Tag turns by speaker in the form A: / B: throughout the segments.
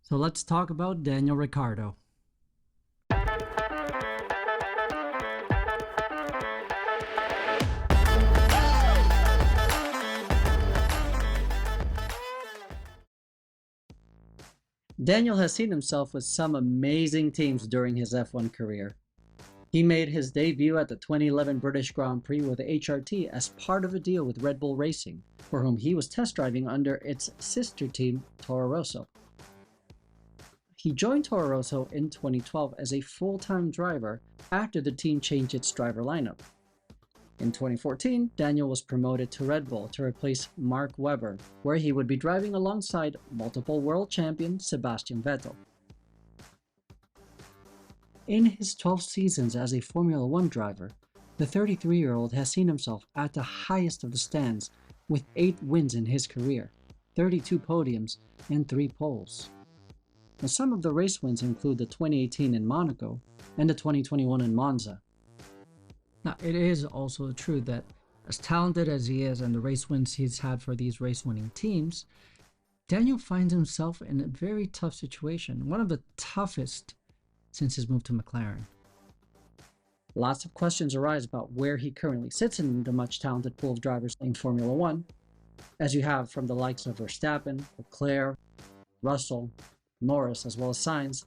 A: So let's talk about Daniel Ricciardo. Daniel has seen himself with some amazing teams during his F1 career. He made his debut at the 2011 British Grand Prix with HRT as part of a deal with Red Bull Racing, for whom he was test driving under its sister team, Toro Rosso. He joined Toro Rosso in 2012 as a full-time driver after the team changed its driver lineup. In 2014, Daniel was promoted to Red Bull to replace Mark Webber, where he would be driving alongside multiple world champion Sebastian Vettel. In his 12 seasons as a Formula One driver, the 33-year-old has seen himself at the highest of the stands with 8 wins in his career, 32 podiums, and 3 poles. Now, some of the race wins include the 2018 in Monaco and the 2021 in Monza. Now, it is also true that as talented as he is and the race wins he's had for these race-winning teams, Daniel finds himself in a very tough situation, one of the toughest since his move to McClaren. Lots of questions arise about where he currently sits in the much talented pool of drivers in Formula One, as you have from the likes of Verstappen, Leclerc, Russell, Norris, as well as Sainz.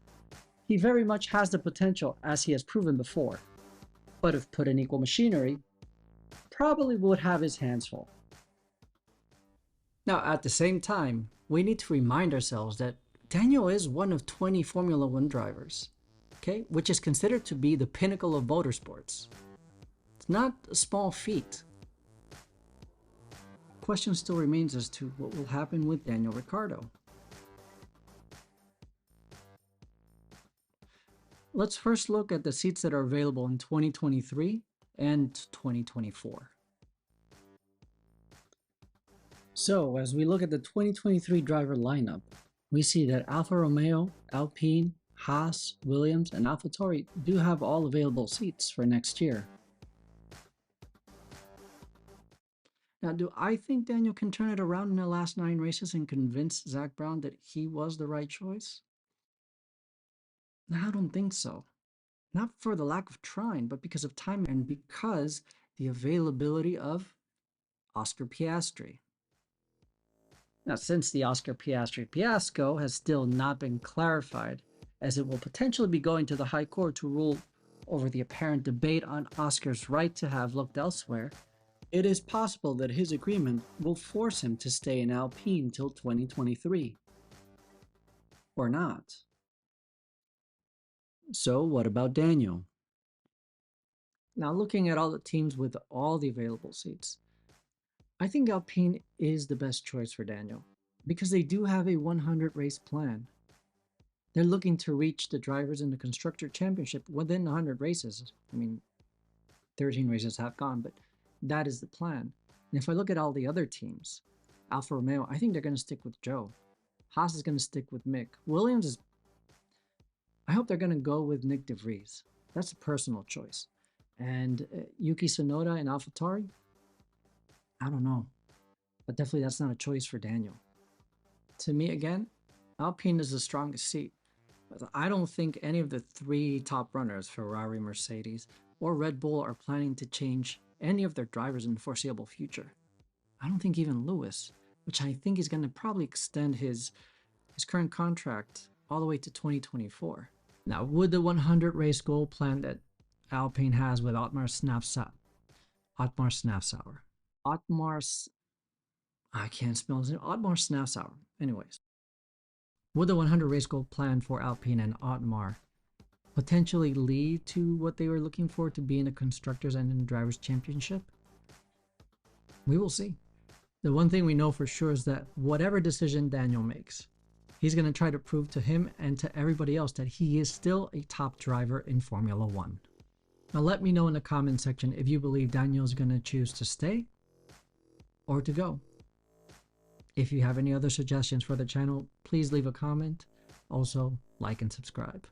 A: He very much has the potential, as he has proven before, but if put in equal machinery, probably would have his hands full. Now, at the same time, we need to remind ourselves that Daniel is one of 20 Formula One drivers, okay, which is considered to be the pinnacle of motorsports. It's not a small feat. The question still remains as to what will happen with Daniel Ricciardo. Let's first look at the seats that are available in 2023 and 2024. So, as we look at the 2023 driver lineup, we see that Alfa Romeo, Alpine, Haas, Williams, and AlphaTauri do have all available seats for next year. Now, do I think Daniel can turn it around in the last 9 races and convince Zak Brown that he was the right choice? No, I don't think so. Not for the lack of trying, but because of time and because the availability of Oscar Piastri. Now, since the Oscar Piastri fiasco has still not been clarified, as it will potentially be going to the High Court to rule over the apparent debate on Oscar's right to have looked elsewhere, it is possible that his agreement will force him to stay in Alpine till 2023. Or not. So what about Daniel? Now, looking at all the teams with all the available seats, I think Alpine is the best choice for Daniel because they do have a 100 race plan. They're looking to reach the drivers in the Constructor Championship within 100 races. I mean, 13 races have gone, but that is the plan. And if I look at all the other teams, Alfa Romeo, I think they're going to stick with Joe. Haas is going to stick with Mick. Williams is, I hope they're going to go with Nick de Vries. That's a personal choice. And Yuki Tsunoda and AlphaTauri, I don't know. But definitely that's not a choice for Daniel. To me, again, Alpine is the strongest seat. But I don't think any of the 3 top runners, Ferrari, Mercedes, or Red Bull, are planning to change any of their drivers in the foreseeable future. I don't think even Lewis, which I think is going to probably extend his current contract all the way to 2024. Now, would the 100 race goal plan that Alpine has with Otmar Snafsauer, anyways, would the 100 race goal plan for Alpine and Otmar potentially lead to what they were looking for to be in the Constructors and in the Drivers' Championship? We will see. The one thing we know for sure is that whatever decision Daniel makes, he's going to try to prove to him and to everybody else that he is still a top driver in Formula One. Now let me know in the comment section if you believe Daniel's going to choose to stay or to go. If you have any other suggestions for the channel, please leave a comment. Also, like and subscribe.